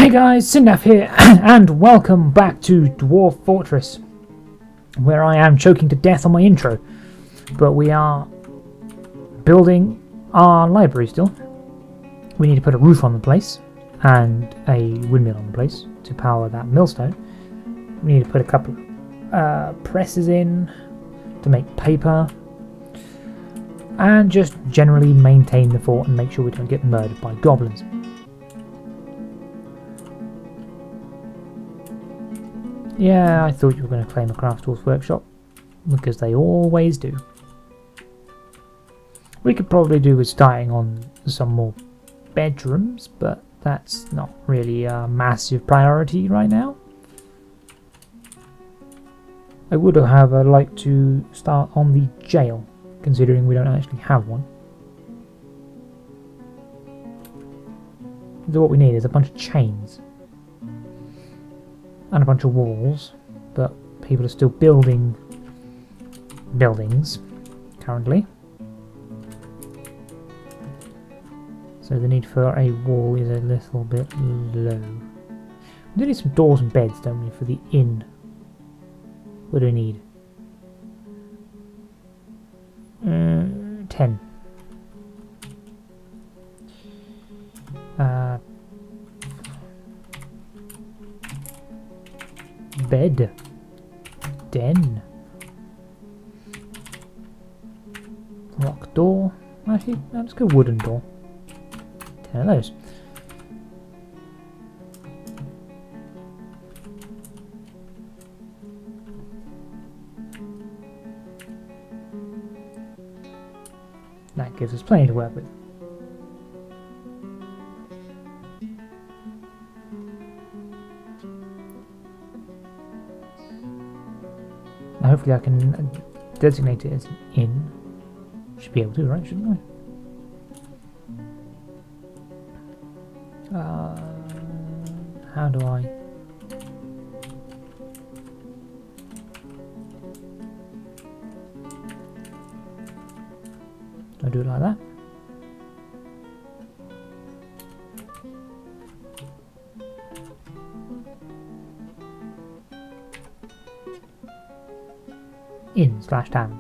Hey guys, Cyndaf here, and welcome back to Dwarf Fortress, where I am choking to death on my intro. But we are building our library still. We need to put a roof on the place, and a windmill on the place to power that millstone. We need to put a couple of presses in to make paper, and just generally maintain the fort and make sure we don't get murdered by goblins. Yeah, I thought you were going to claim a craft tools workshop, because they always do. We could probably do with starting on some more bedrooms, but that's not really a massive priority right now. I would, however, like to start on the jail, considering we don't actually have one. So what we need is a bunch of chains and a bunch of walls, but people are still building buildings currently, so the need for a wall is a little bit low. We do need some doors and beds, don't we, for the inn? What do we need? 10. Bed. Den. Lock door. Actually, let's go wooden door. 10 of those. That gives us plenty to work with. Hopefully I can designate it as an inn. Should be able to, right? Shouldn't I? How do I... Do I do it like that? Inn/tavern.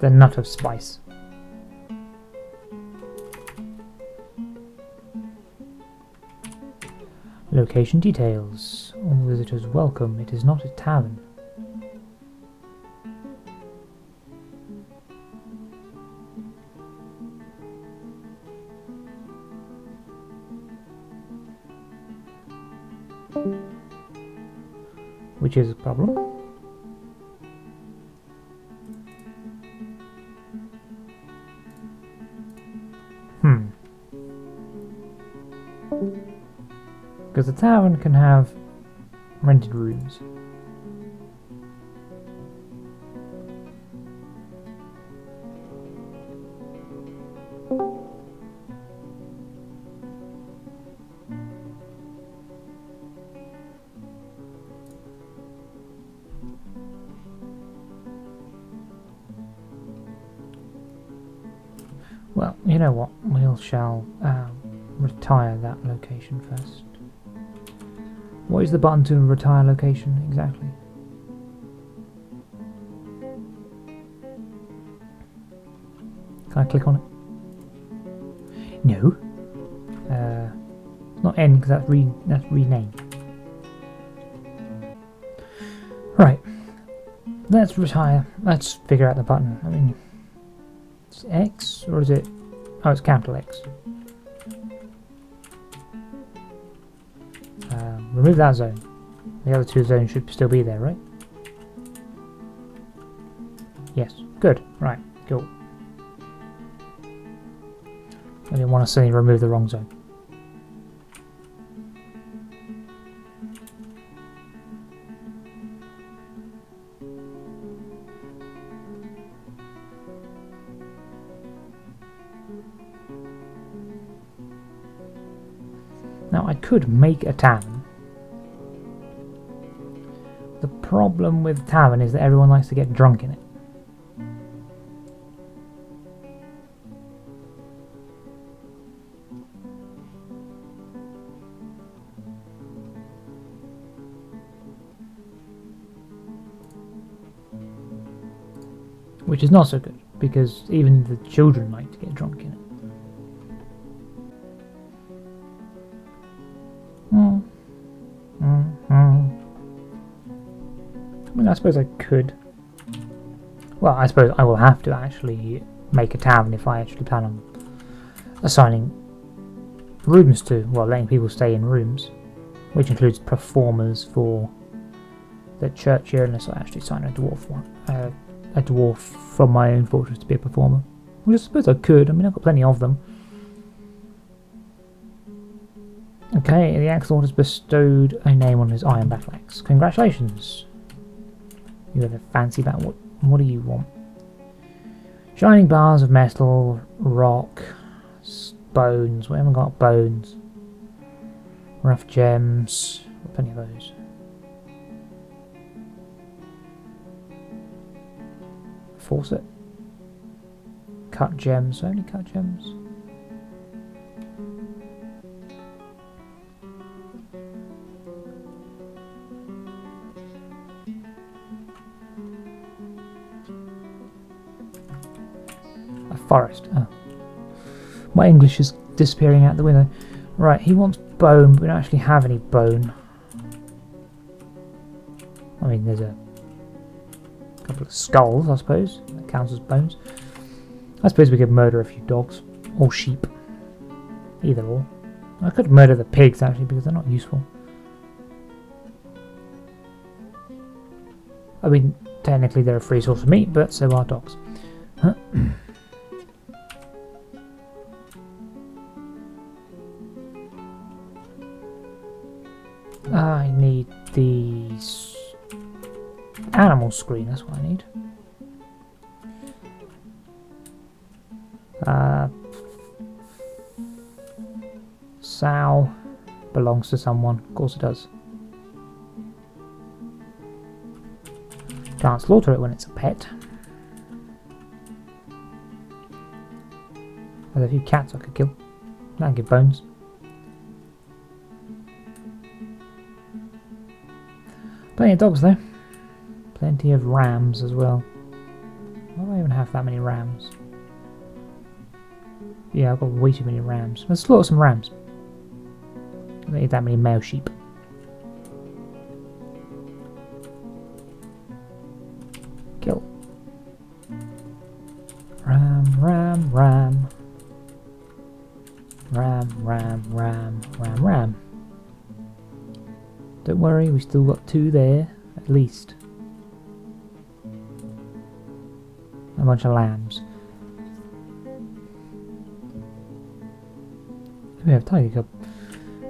The Nut of Spice. Location details. All visitors welcome. It is not a tavern. Which is a problem. Because the tavern can have rented rooms. Well, you know what? We shall retire that location first. What is the button to retire location exactly? Can I click on it? No. It's not N because that's rename. Right. Let's retire. Let's figure out the button. I mean, it's X or is it? Oh, it's capital X. Remove that zone. The other two zones should still be there, right? Yes. Good. Right. Cool. I didn't want to suddenly remove the wrong zone. Now I could make a tavern. The problem with tavern is that everyone likes to get drunk in it. which is not so good because even the children like to get drunk in it. I mean, I suppose I could. Well, I suppose I will have to actually make a tavern if I actually plan on assigning rooms to, well, letting people stay in rooms, which includes performers for the church here, unless I actually sign a dwarf from my own fortress to be a performer. Which I suppose I could. I mean, I've got plenty of them. Okay, the Axelord has bestowed a name on his iron battle axe. Congratulations. You have a fancy battle. What do you want? Shining bars of metal, rock, bones. We haven't got bones. Rough gems. Plenty of those. Faucet. Cut gems. Only cut gems. Forest. Oh. My English is disappearing out the window. Right, he wants bone, but we don't actually have any bone. I mean, there's a couple of skulls, I suppose. That counts as bones. I suppose we could murder a few dogs. Or sheep. Either or. I could murder the pigs, actually, because they're not useful. I mean, technically they're a free source of meat, but so are dogs. I need the animal screen, that's what I need. Sow belongs to someone, of course it does. Can't slaughter it when it's a pet. There's a few cats I could kill. That'll give bones. Plenty of dogs though. Plenty of rams as well. Why do I even have that many rams? Yeah, I've got way too many rams. Let's slaughter some rams. I don't need that many male sheep. Kill. Ram, ram, ram. Ram, ram, ram, ram, ram. Don't worry, we still got 2 there, at least. A bunch of lambs. We have Tiger Cub.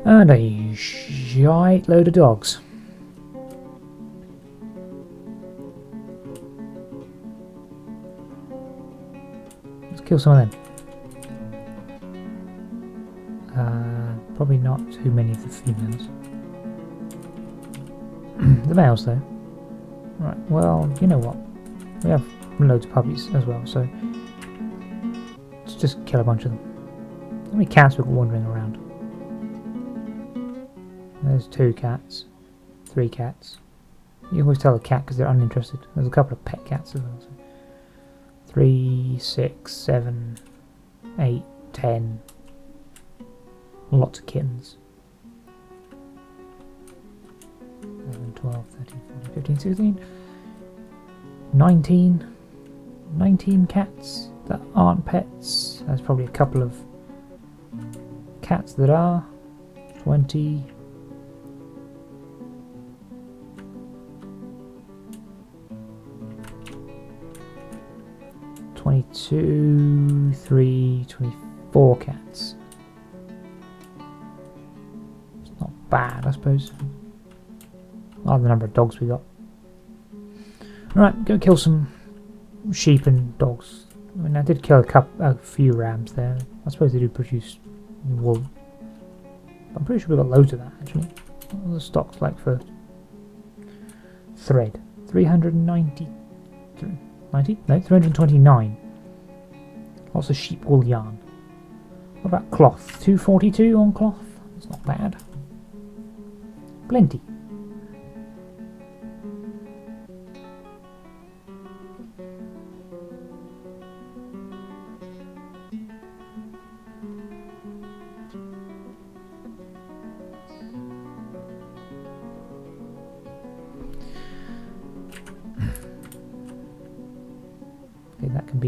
And a shite load of dogs. Let's kill some of them. Probably not too many of the females. The males though. Right, well, you know what? We have loads of puppies as well, so let's just kill a bunch of them. How many cats we've got wandering around? There's 2 cats. 3 cats. You always tell a cat because they're uninterested. There's a couple of pet cats as well. So 3, 6, 7, 8, 10. Lots of kittens. 11, 12, 13, 14, 15, 16, 19 cats that aren't pets. There's probably a couple of cats that are. 20. Two, 3, 24 cats. It's not bad, I suppose. Oh, the number of dogs we got. Right, go kill some sheep and dogs. I mean, I did kill a few rams there. I suppose they do produce wool. I'm pretty sure we got loads of that actually. What are the stocks like for thread? 390. 90? No, 329. Lots of sheep wool yarn. What about cloth? 242 on cloth? That's not bad. Plenty.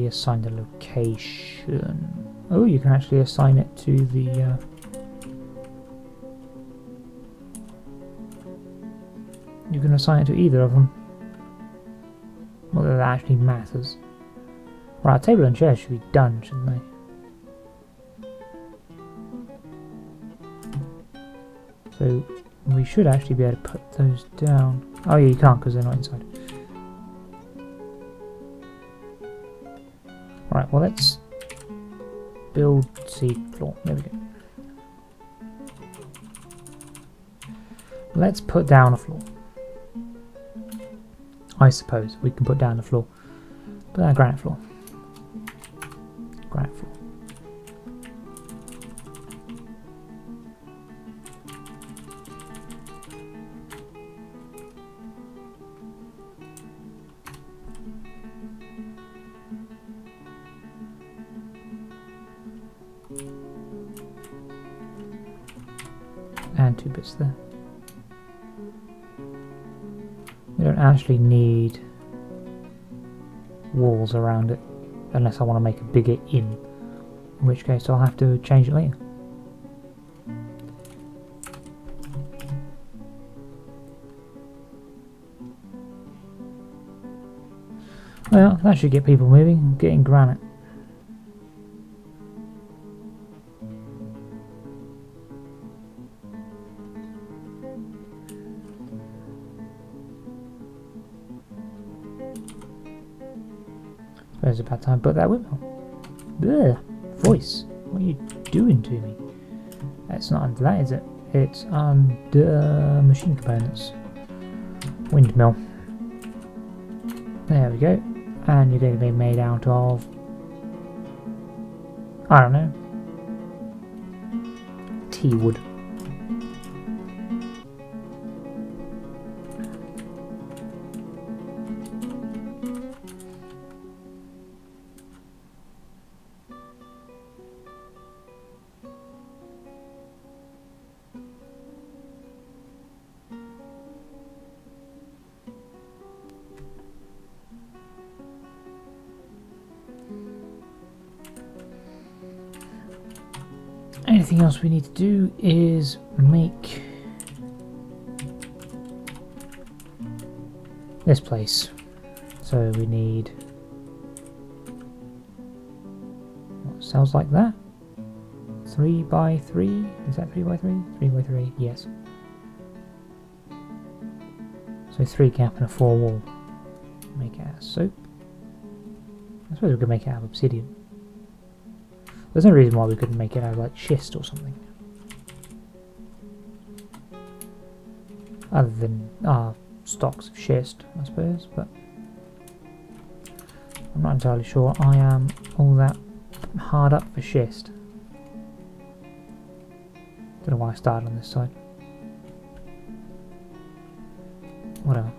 actually assign the location. Oh, you can actually assign it to the... You can assign it to either of them. Whether that actually matters. Right, table and chairs should be done, shouldn't they? So we should actually be able to put those down. Oh yeah, you can't because they're not inside. Right, well let's build seed floor. There we go. Let's put down a floor. I suppose we can put down the floor. Put down a granite floor. Granite floor. And 2 bits there. We don't actually need walls around it unless I want to make a bigger inn, in which case I'll have to change it later. Well, that should get people moving, getting granite. It's about time to put that windmill. Bleh, voice, what are you doing to me? It's not under that, is it? It's under machine components. Windmill. There we go. And you're going to be made out of... I don't know. Tea wood. Anything else we need to do is make this place. So we need what sounds like that. 3 by 3. Is that 3 by 3? 3 by 3. Yes. So 3 gap and a 4 wall. Make it out of soap. I suppose we could make it out of obsidian. There's no reason why we couldn't make it out of like schist or something. Other than stocks of schist, I suppose, but I'm not entirely sure I am all that hard up for schist. Don't know why I started on this side. Whatever.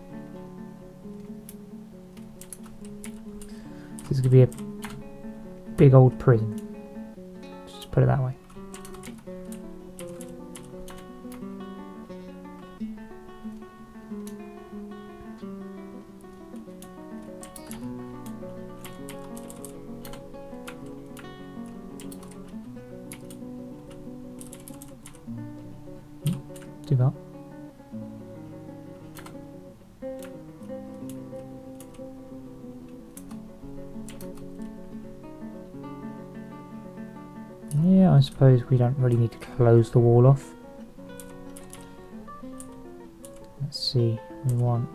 This is going to be a big old prison. Just put it that way. Do that. Yeah, I suppose we don't really need to close the wall off. Let's see, we want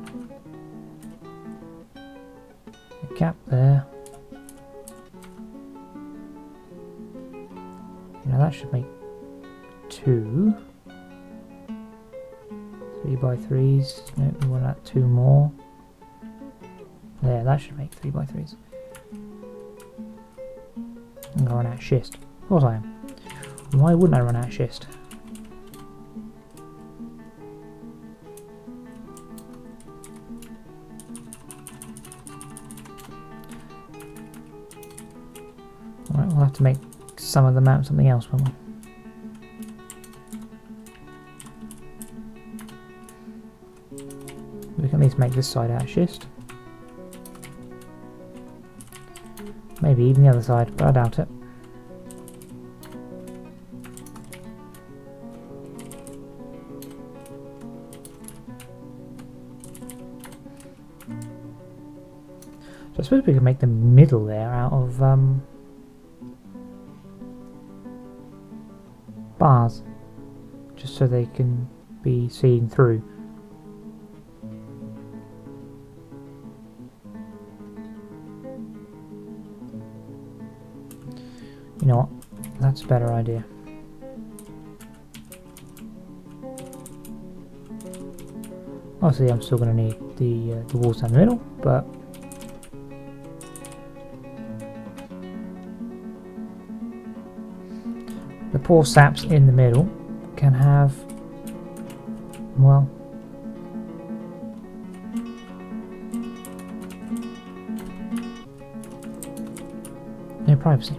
a gap there. Now that should make 2 3 by 3s. No, we want that 2 more. There, that should make 3 by 3s. I'm gonna run out of schist. Of course I am. Why wouldn't I run out of schist? Alright, we'll have to make some of them out of something else, won't we? We can at least make this side out of schist. Maybe even the other side, but I doubt it. So I suppose we could make the middle there out of bars, just so they can be seen through. You know what? That's a better idea. Obviously, I'm still going to need the walls down the middle, but the poor saps in the middle can have, well, no privacy.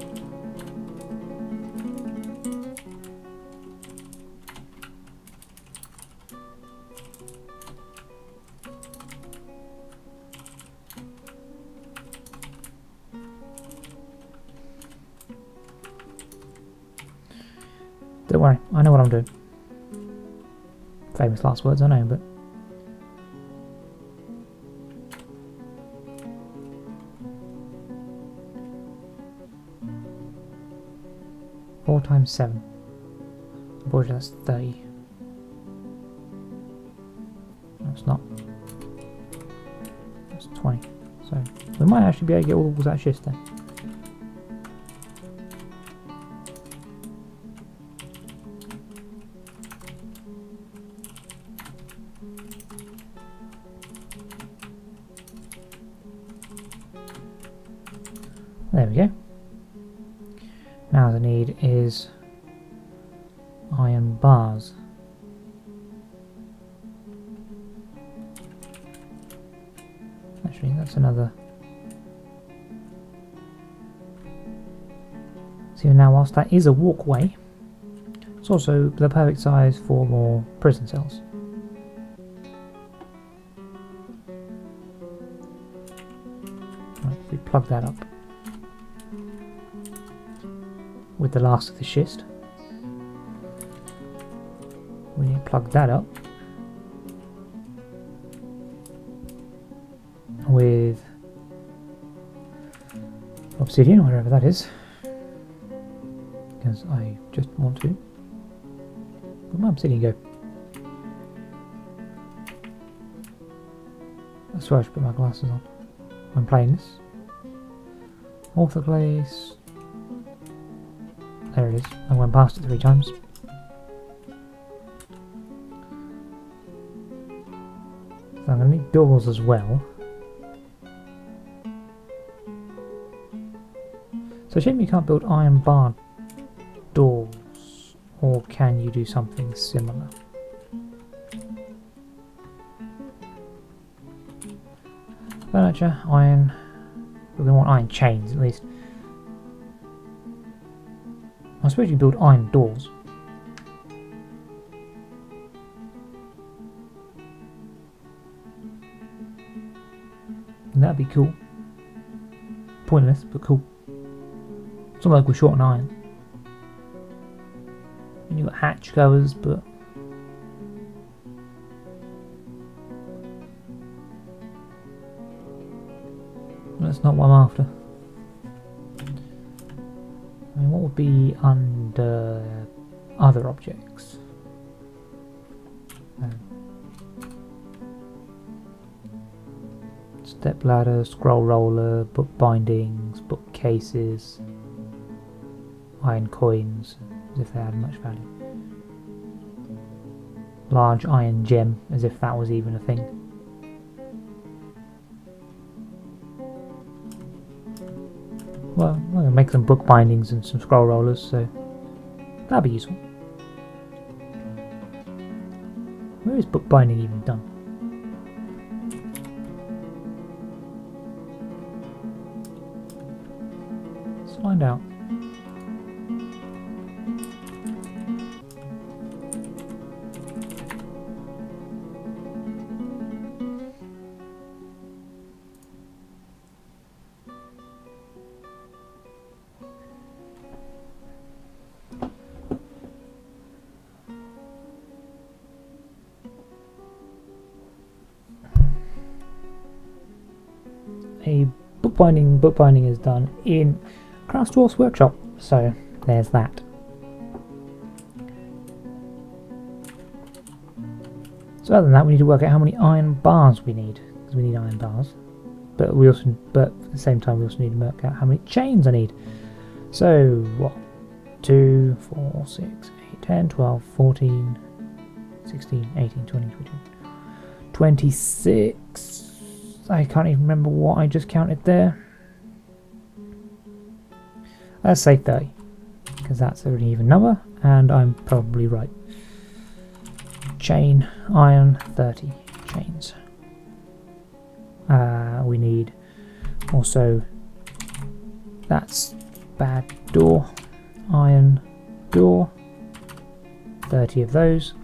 Don't worry, I know what I'm doing. Famous last words, I know, but... Four times 7. Unfortunately, that's 30. No, it's not. That's 20. So, we might actually be able to get all the walls out of schist then. There we go. Now the need is iron bars. Actually, that's another. So now, whilst that is a walkway, it's also the perfect size for more prison cells. Right, we plug that up with the last of the schist. We need to plug that up with obsidian, or whatever that is, because I just want to. Where'd my obsidian go? I swear I should put my glasses on when playing this. Orthoclase. There it is. I went past it 3 times. So I'm going to need doors as well. So shame you can't build iron bar doors, or can you do something similar? Furniture, iron. We're going to want iron chains at least. I suppose you can build iron doors. And that'd be cool. Pointless, but cool. It's not like we're short on iron. And you've got hatch covers, but... that's not what I'm after. I mean, what would be under other objects? Step ladder, scroll roller, book bindings, bookcases, iron coins, as if they had much value. Large iron gem, as if that was even a thing. Well, I'm going to make some book bindings and some scroll rollers, so that'd be useful. Where is book binding even done? Let's find out. bookbinding is done in Dwarf's workshop. So there's that. So other than that, we need to work out how many iron bars we need, because we need iron bars. But at the same time, we also need to work out how many chains I need. So what? 2, 4, 6, 8, 10, 12, 14, 16, 18, 20, 22, 26. I can't even remember what I just counted there. Let's say 30, because that's an even number, and I'm probably right. Chain, iron, 30 chains. We need also, that's bad door, iron door, 30 of those,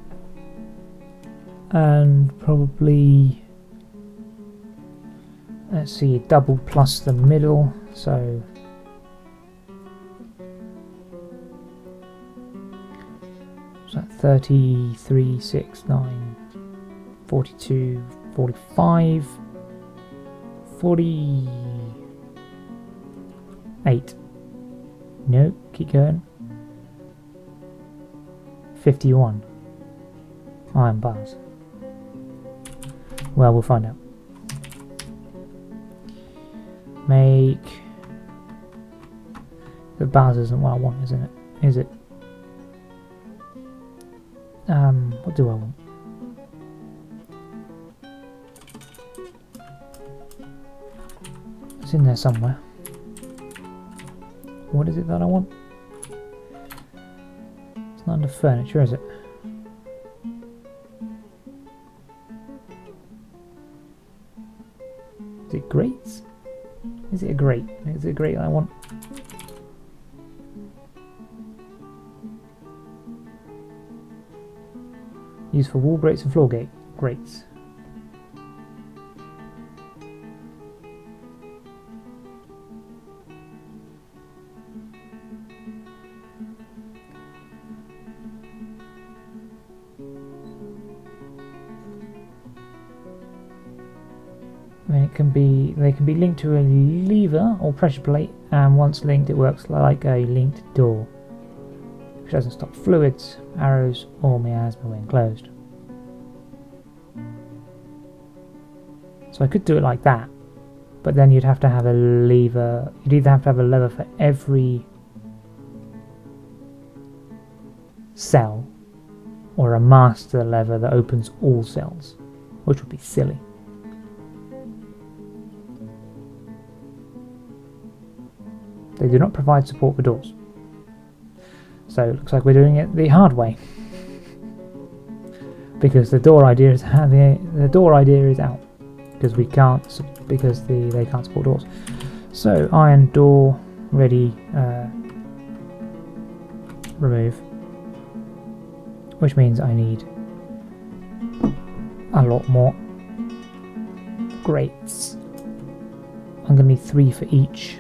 and probably, let's see, double plus the middle, so that 33, 6, 9, 42, 45, 48. No, keep going. 51 iron bars. Well, we'll find out. Make the bars isn't what I want, isn't it? Is it? What do I want? It's in there somewhere. What is it that I want? It's not under furniture, is it? Is it grates? Is it a grate? Is it a grate that I want? Used for wall grates and floor grates. I mean, they can be linked to a lever or pressure plate, and once linked, it works like a linked door, which doesn't stop fluids, arrows, or miasma when closed. So I could do it like that, but then you'd have to have a lever. You'd either have to have a lever for every cell, or a master lever that opens all cells, which would be silly. They do not provide support for doors. So it looks like we're doing it the hard way. Because the door idea is out. Because we can't, because they can't support doors. So iron door ready, remove. Which means I need a lot more grates. I'm gonna need 3 for each.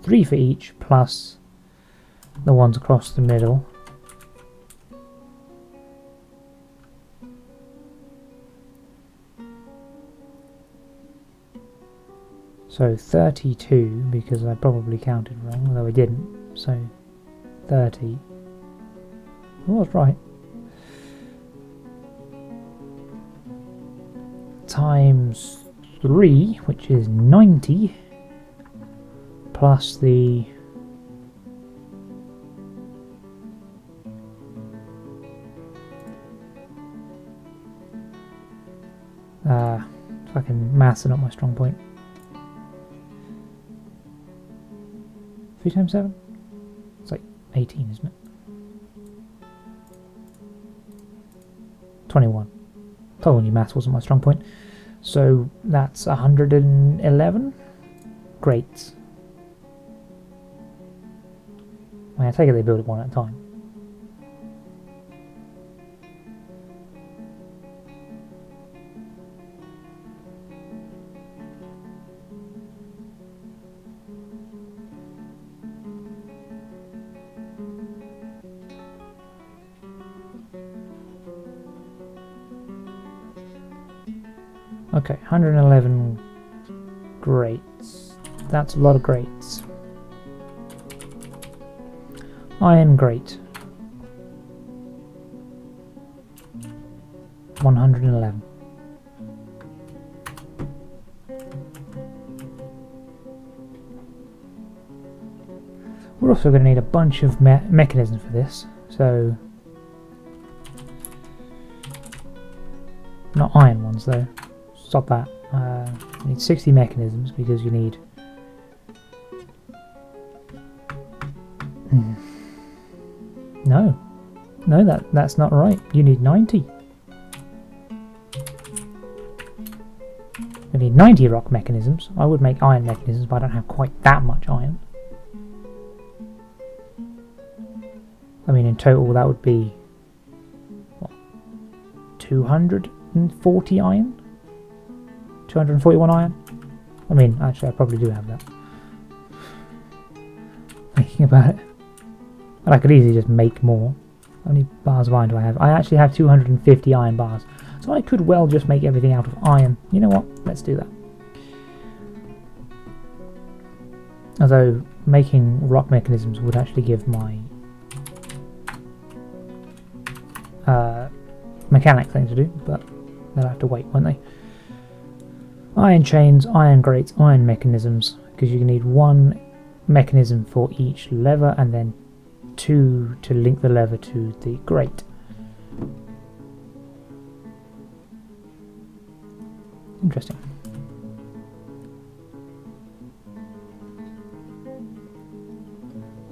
3 for each, plus the ones across the middle. So 32, because I probably counted wrong, although I didn't. So 30. I was right. Times 3, which is 90. Plus the fucking maths are not my strong point. 3 times 7? It's like 18, isn't it? 21. Told you maths wasn't my strong point. So that's 111 grates. I take it they build it one at a time. Okay, 111 grates. That's a lot of grates. Iron grate. 111. We're also going to need a bunch of mechanisms for this, so not iron ones though. Stop that. You need 60 mechanisms because you need no, that's not right. You need 90. You need 90 rock mechanisms. I would make iron mechanisms, but I don't have quite that much iron. I mean, in total that would be what, 240 iron? 241 iron? I mean, actually I probably do have that. Thinking about it. And I could easily just make more. How many bars of iron do I have? I actually have 250 iron bars. So I could well just make everything out of iron. You know what? Let's do that. Although making rock mechanisms would actually give my mechanic thing to do, but they'll have to wait, won't they? Iron chains, iron grates, iron mechanisms, because you need one mechanism for each lever and then 2 to link the lever to the grate. Interesting.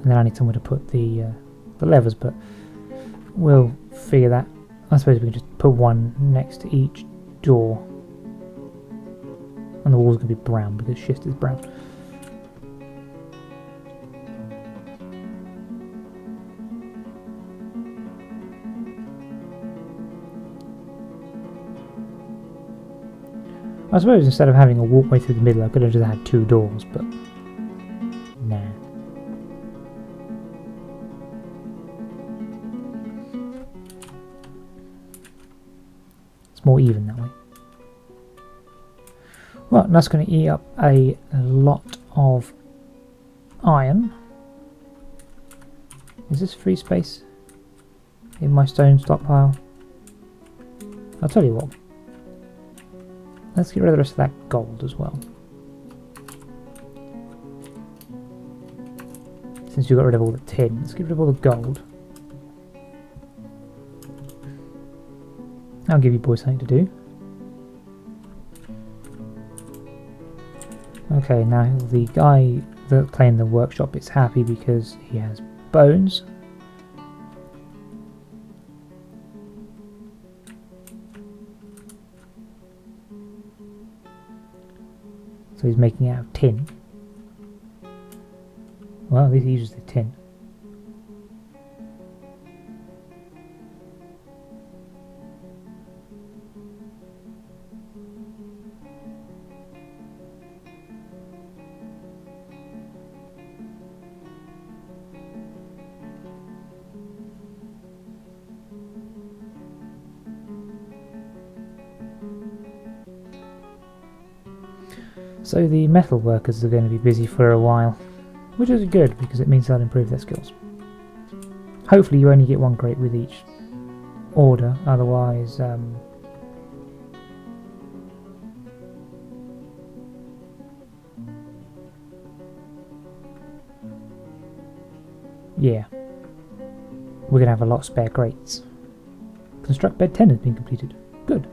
And then I need somewhere to put the levers, but we'll figure that. I suppose we can just put one next to each door. And the wall's going to be brown because schist is brown. I suppose instead of having a walkway through the middle, I could have just had 2 doors, but nah. It's more even that way. Well, that's going to eat up a lot of iron. Is this free space in my stone stockpile? I'll tell you what. Let's get rid of the rest of that gold as well. Since you got rid of all the tin, let's get rid of all the gold. I'll give you boys something to do. Okay, now the guy that playing the workshop is happy because he has bones. So he's making it out of tin. Well, at least he uses the tin. So the metal workers are going to be busy for a while, which is good because it means they'll improve their skills. Hopefully you only get 1 crate with each order, otherwise yeah, we're going to have a lot of spare crates. Construct bed 10 has been completed. Good.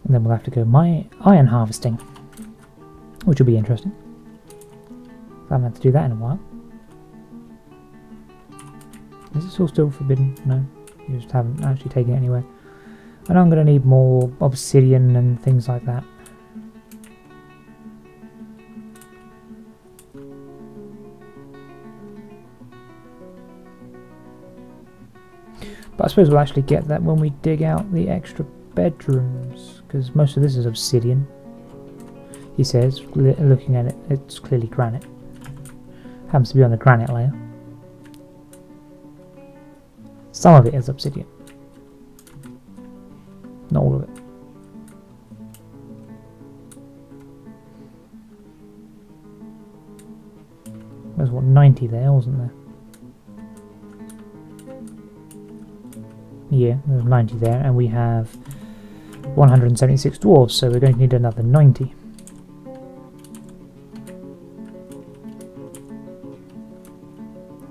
And then we'll have to go iron harvesting, which will be interesting. I haven't had to do that in a while. Is this all still forbidden? No, you just haven't actually taken it anywhere. And I'm going to need more obsidian and things like that. But I suppose we'll actually get that when we dig out the extra bedrooms, because most of this is obsidian. He says, looking at it, it's clearly granite. Happens to be on the granite layer. Some of it is obsidian. Not all of it. There's what, 90 there, wasn't there? Yeah, there's 90 there, and we have 176 dwarves, so we're going to need another 90.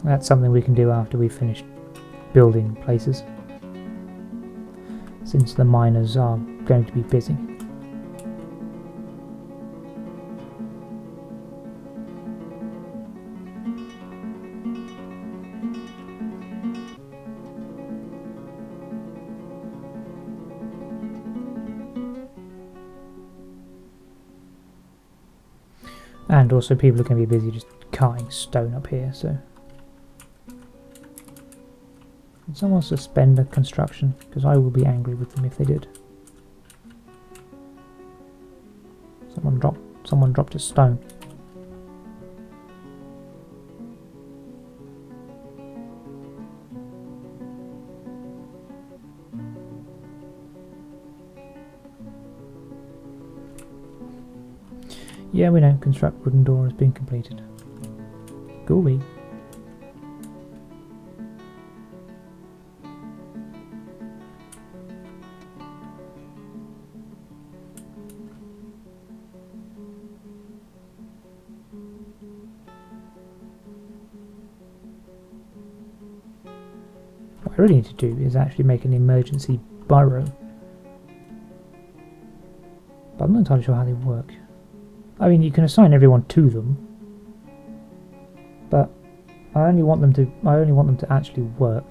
That's something we can do after we've finished building places, since the miners are going to be busy. And also people are going to be busy just carting stone up here, so... Can someone suspend the construction? Because I will be angry with them if they did. Someone dropped a stone. Yeah, we know. Construct wooden door has been completed. Gooey. What I really need to do is actually make an emergency burrow. But I'm not entirely sure how they work. I mean, you can assign everyone to them, but I only want them to actually work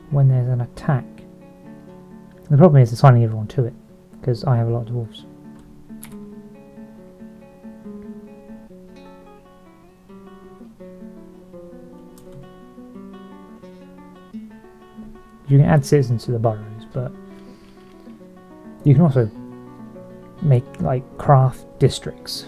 when there's an attack. The problem is assigning everyone to it, because I have a lot of dwarves. You can add citizens to the burrows, but you can also make like craft districts.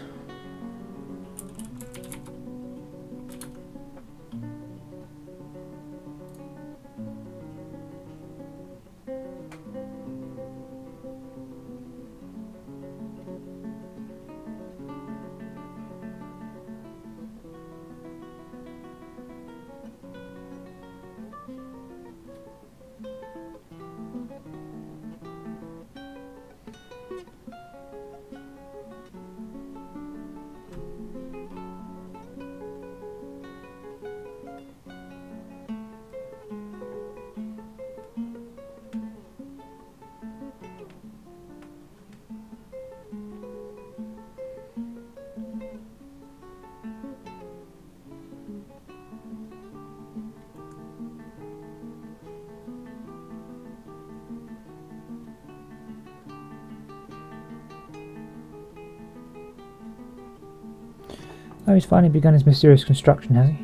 Oh, he's finally begun his mysterious construction, has he?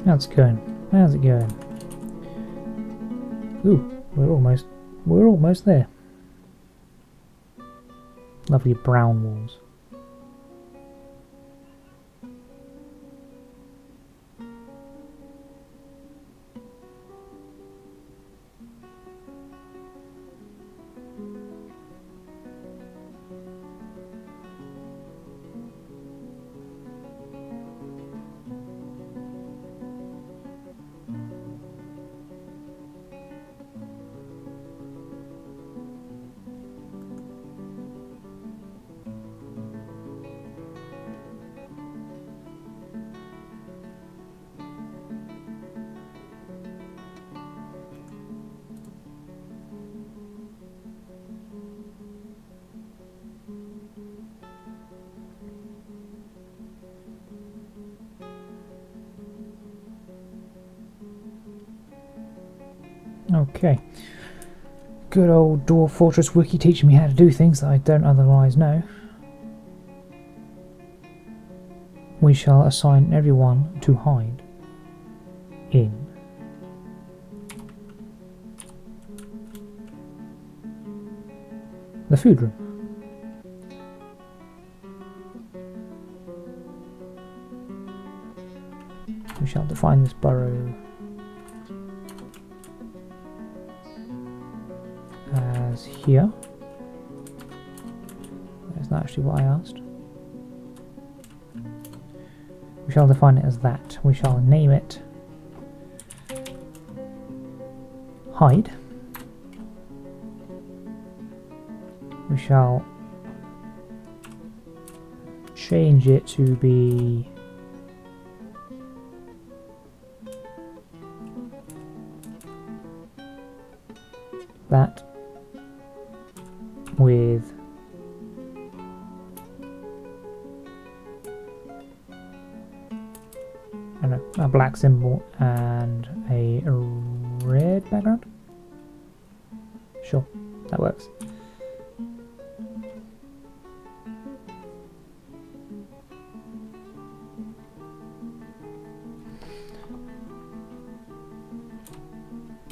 How's it going? How's it going? Ooh, we're almost there. Lovely brown walls. Okay. Good old Dwarf Fortress wiki teaching me how to do things that I don't otherwise know. We shall assign everyone to hide in the food room. We shall define this burrow as here. That's not actually what I asked. We shall define it as that. We shall name it hide. We shall change it to be that with a black symbol and a red background. Sure, that works.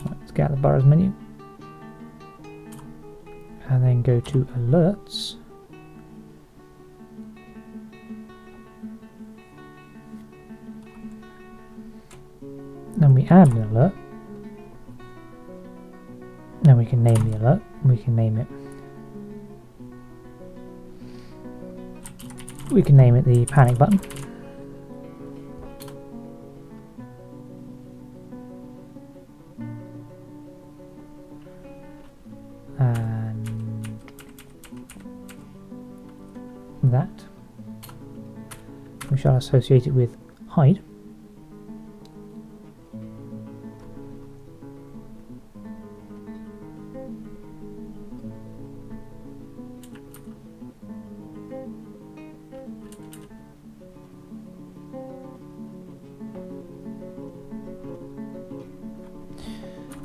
Let's get out the burrows menu and then go to alerts. Then we add an alert. Then we can name the alert. We can name it. We can name it the panic button. And that. We shall associate it with hide.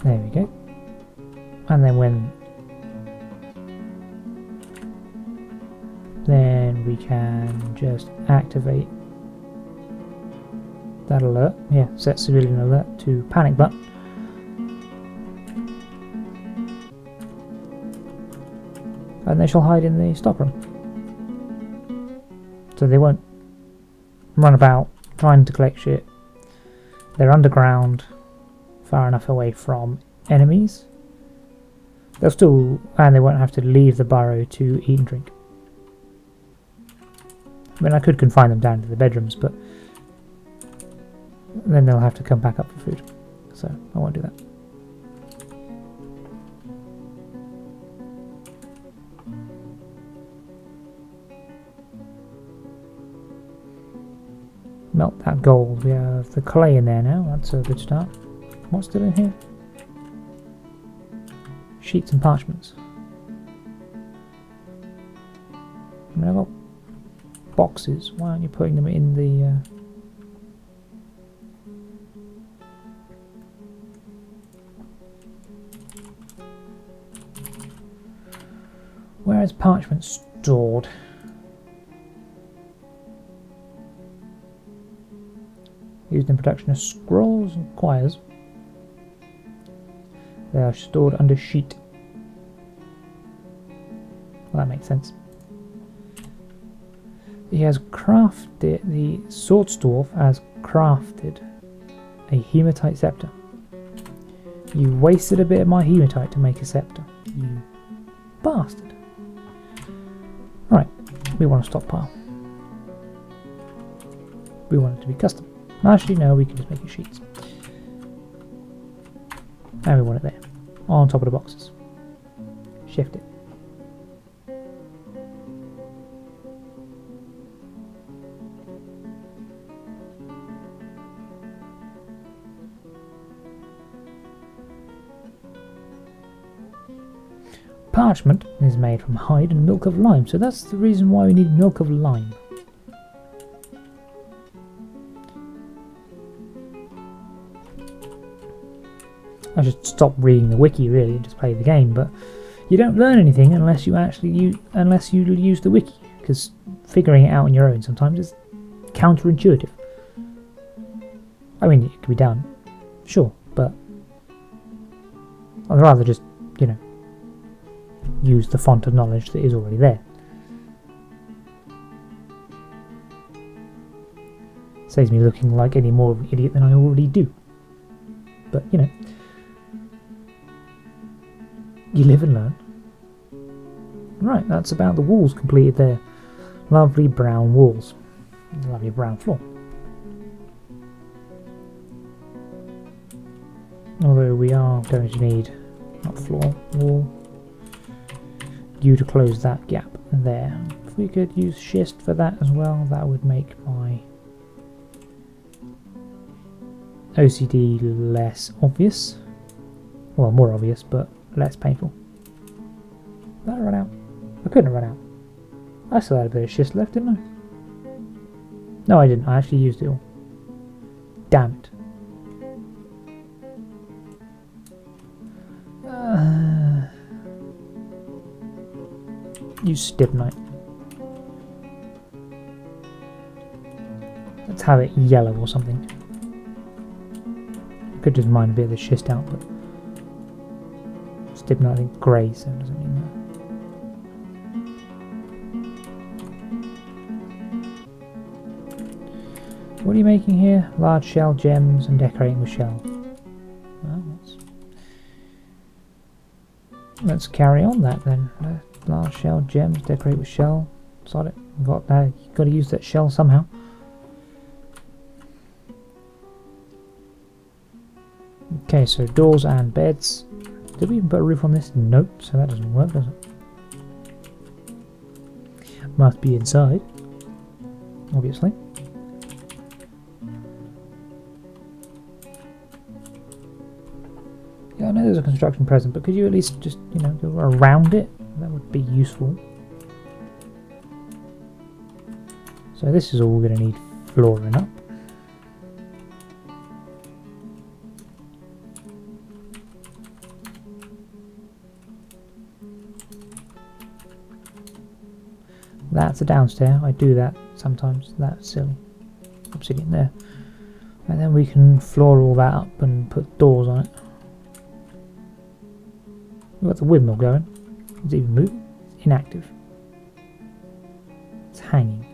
There we go. And then we can just activate that alert. Yeah, set civilian alert to panic button. And they shall hide in the stockroom. So they won't run about trying to collect shit. They're underground, far enough away from enemies. They'll still, and they won't have to leave the burrow to eat and drink. I mean, I could confine them down to the bedrooms, but then they'll have to come back up for food. So I won't do that. Melt that gold. We have the clay in there now. That's a good start. What's still in here? Sheets and parchments. I mean, I've got boxes. Why aren't you putting them in the... Where is parchment stored? Used in production of scrolls and quires. They are stored under sheet. Well, that makes sense. He has crafted, the Swords Dwarf has crafted a hematite scepter. You wasted a bit of my hematite to make a scepter, you bastard. Right, we want to stockpile. We want it to be custom. Actually, no, we can just make it sheets. And we want it there, on top of the boxes. Shift it. Parchment is made from hide and milk of lime, so that's the reason why we need milk of lime. I should stop reading the wiki really and just play the game, but you don't learn anything unless you actually use the wiki, because figuring it out on your own sometimes is counterintuitive. I mean, it can be done, sure, but I'd rather just, you know, use the font of knowledge that is already there. Saves me looking like any more of an idiot than I already do. But, you know, you live and learn. Right, that's about the walls completed there. Lovely brown walls. Lovely brown floor. Although we are going to need, not floor, wall, you to close that gap there. If we could use schist for that as well, that would make my OCD less obvious. Well, more obvious, but less painful. Did that run out? I couldn't have run out. I still had a bit of schist left, didn't I? No, I didn't. I actually used it all. Damn it. Use stibnite. Let's have it yellow or something. Could just mine a bit of the schist out, but stibnite I think grey, so it doesn't mean that. What are you making here? Large shell gems and decorating with shell. Well, let's carry on that then. Large shell gems, decorate with shell. Sod it. Got that. You've got to use that shell somehow. Okay, so doors and beds. Did we even put a roof on this? Nope, so that doesn't work, does it? Must be inside, obviously. Yeah, I know there's a construction present, but could you at least just, you know, go around it? That would be useful. So this is all we're going to need flooring up. That's a downstairs. I do that sometimes. That's silly. Obsidian there. And then we can floor all that up and put doors on it. We've got the windmill going. It's even moving. It's inactive. It's hanging.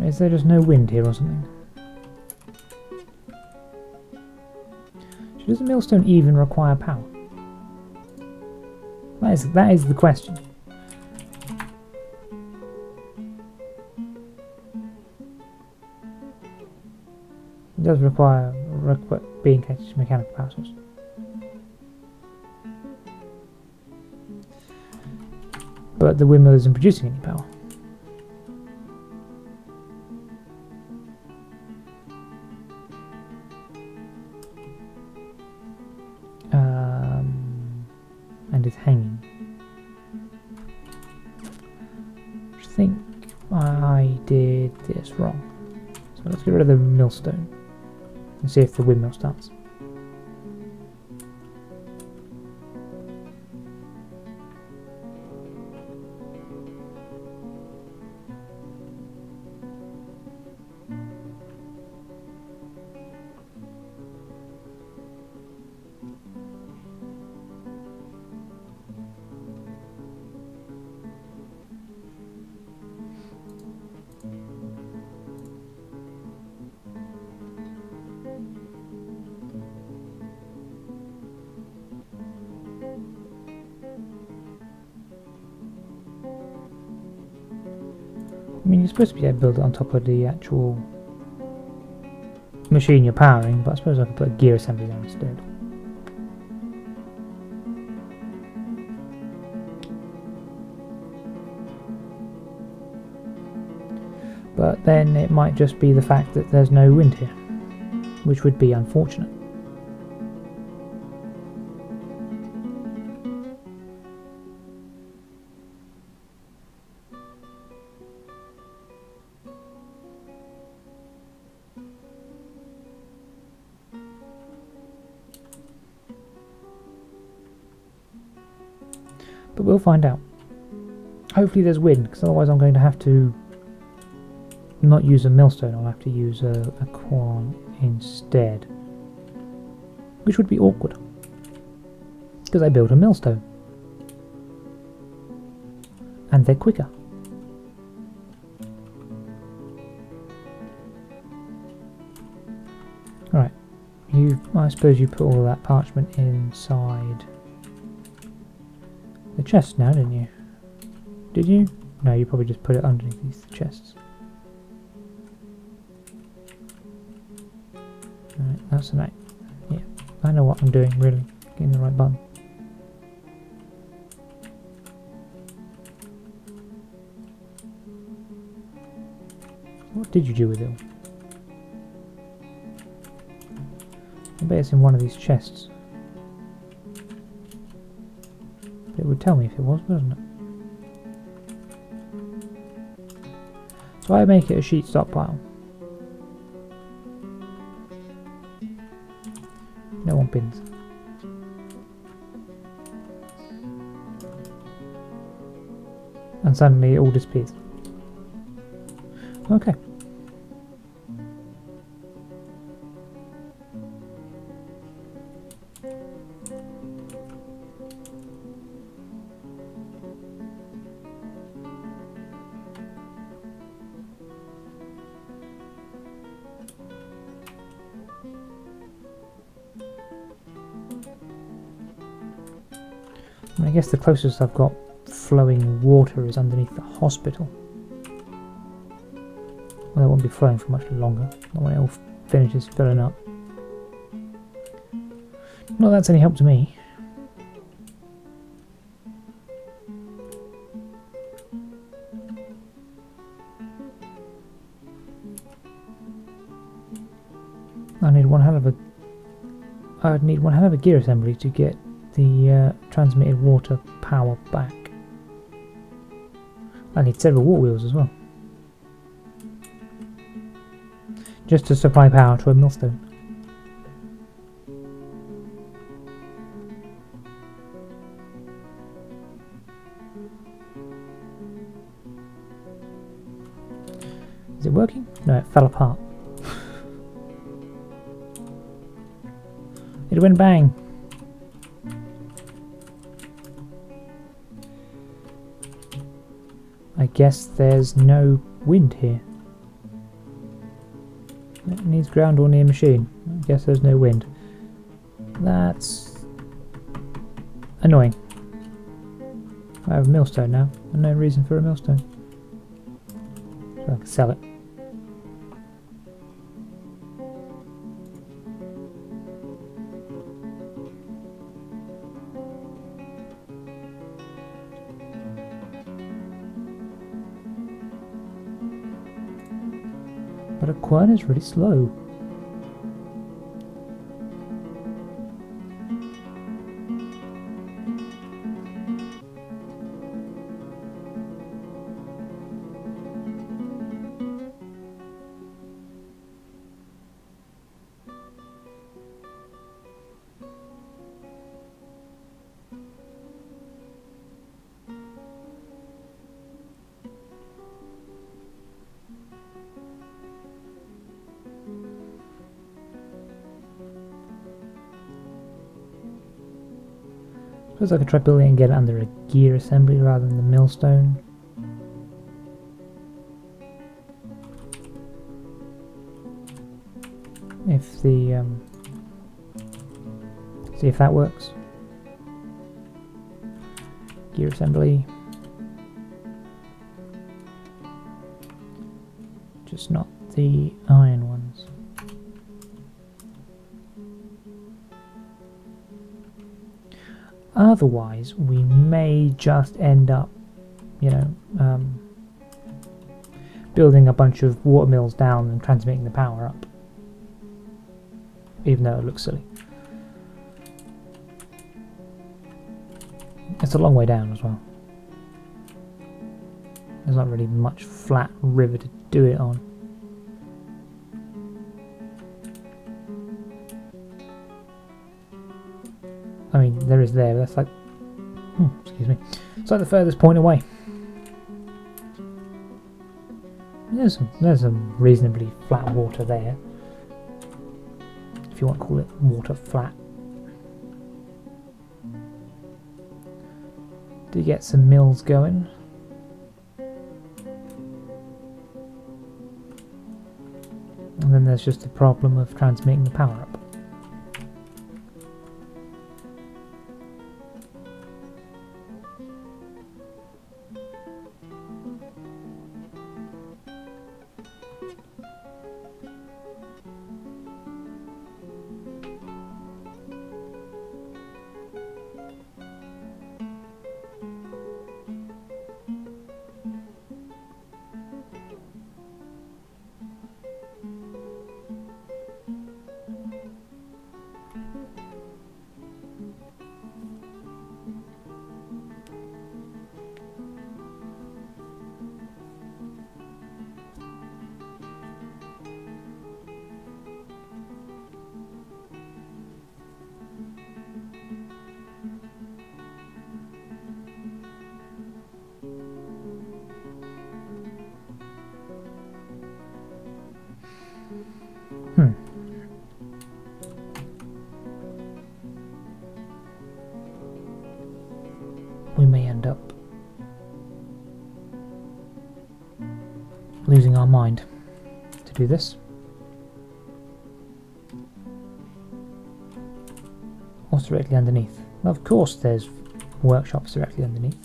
Is there just no wind here or something? Does the millstone even require power? That is the question. It does require being connected to mechanical power source. but the windmill isn't producing any power. And it's hanging. I think I did this wrong. So let's get rid of the millstone and see if the windmill starts. I mean, you're supposed to be able to build it on top of the actual machine you're powering, but I suppose I could put a gear assembly there instead. But then it might just be the fact that there's no wind here, which would be unfortunate. But we'll find out. Hopefully there's wind, because otherwise I'm going to have to not use a millstone, I'll have to use a quern instead. Which would be awkward, because I built a millstone. And they're quicker. Alright, I suppose you put all that parchment inside the chest now, didn't you? Did you? No, you probably just put it underneath these chests. Alright, that's right. Yeah, I know what I'm doing, really. Getting the right button. What did you do with it? I bet it's in one of these chests. It would tell me if it was, wouldn't it? So I make it a sheet stockpile. No one pins. And suddenly it all disappears. Okay. I guess the closest I've got flowing water is underneath the hospital. Well, it won't be flowing for much longer, not when it all finishes filling up. Not that that's any help to me. I'd need one hell of a gear assembly to get the transmitted water power back. I need several water wheels as well, just to supply power to a millstone. Is it working? No, it fell apart. It went bang. I guess there's no wind here. It needs ground or near machine. I guess there's no wind. That's annoying. I have a millstone now, and no reason for a millstone. So I can sell it. But a quern is really slow. Suppose I could try building it and get it under a gear assembly rather than the millstone. If the see if that works. Gear assembly. Just not the iron ones. Otherwise, we may just end up, you know, building a bunch of water mills down and transmitting the power up. Even though it looks silly. It's a long way down as well. There's not really much flat river to do it on. I mean, there is there, but that's like... excuse me. It's like the furthest point away. There's some reasonably flat water there. If you want to call it water flat. To get some mills going. And then there's just the problem of transmitting the power up. We may end up losing our mind to do this. What's directly underneath? Well, of course there's workshops directly underneath.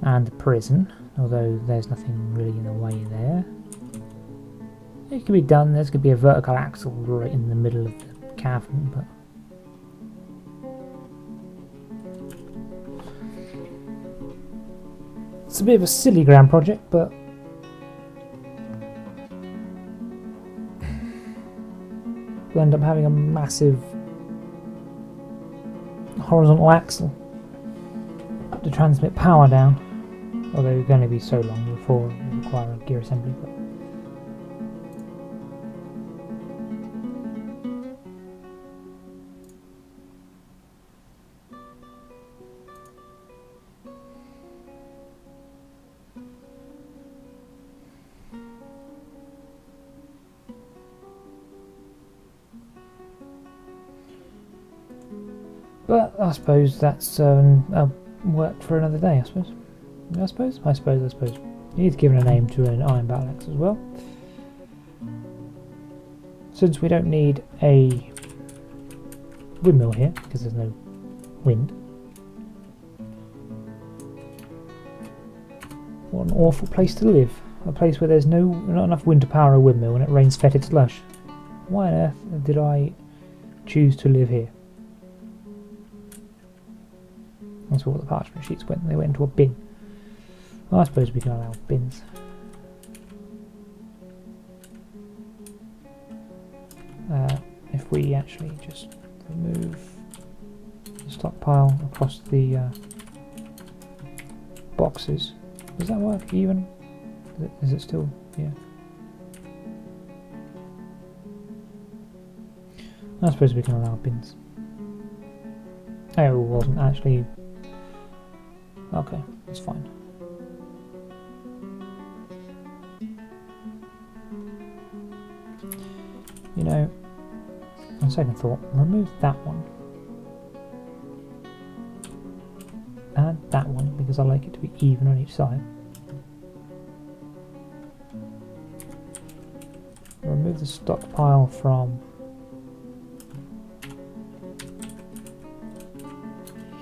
And the prison, although there's nothing really in the way there. It can be done. There's going to be a vertical axle right in the middle of the cavern, but it's a bit of a silly ground project, but we'll end up having a massive horizontal axle to transmit power down, although it's going to be so long before we require a gear assembly. But I suppose that's work for another day, I suppose. I suppose. You need to give it a name to an iron battle axe as well. Since we don't need a windmill here, because there's no wind. What an awful place to live. A place where there's not enough wind to power a windmill and it rains fetid slush. Why on earth did I choose to live here? That's where all the parchment sheets went. They went into a bin. Well, I suppose we can allow bins. if we actually just remove the stockpile across the boxes. Does that work even? Is it still? Yeah. I suppose we can allow bins. Oh, it wasn't actually. Okay, that's fine. You know, on second thought, remove that one. And that one, because I like it to be even on each side. Remove the stockpile from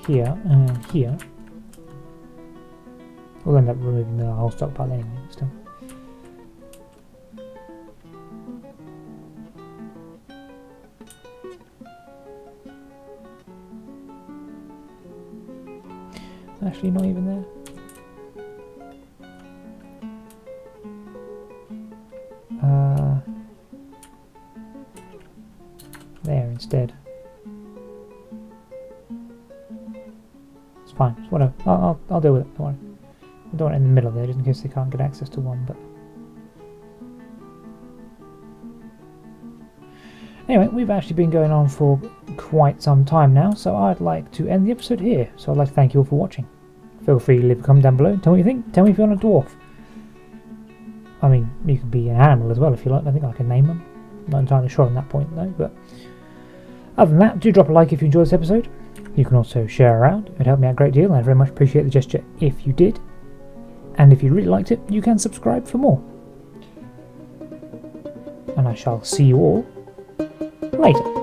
here and here. We'll end up removing the whole stockpile anyway, still. Actually, not even there. There instead. It's fine. It's whatever. I'll deal with it. Don't worry. I don't want it in the middle there, just in case they can't get access to one. But anyway, we've actually been going on for quite some time now, so I'd like to end the episode here. So I'd like to thank you all for watching. Feel free to leave a comment down below. Tell me what you think. Tell me if you're on a dwarf. I mean, you can be an animal as well if you like. I think I can name them. Not entirely sure on that point though. But other than that, do drop a like if you enjoyed this episode. You can also share around. It'd help me out a great deal, and I'd very much appreciate the gesture if you did. And if you really liked it, you can subscribe for more. And I shall see you all later.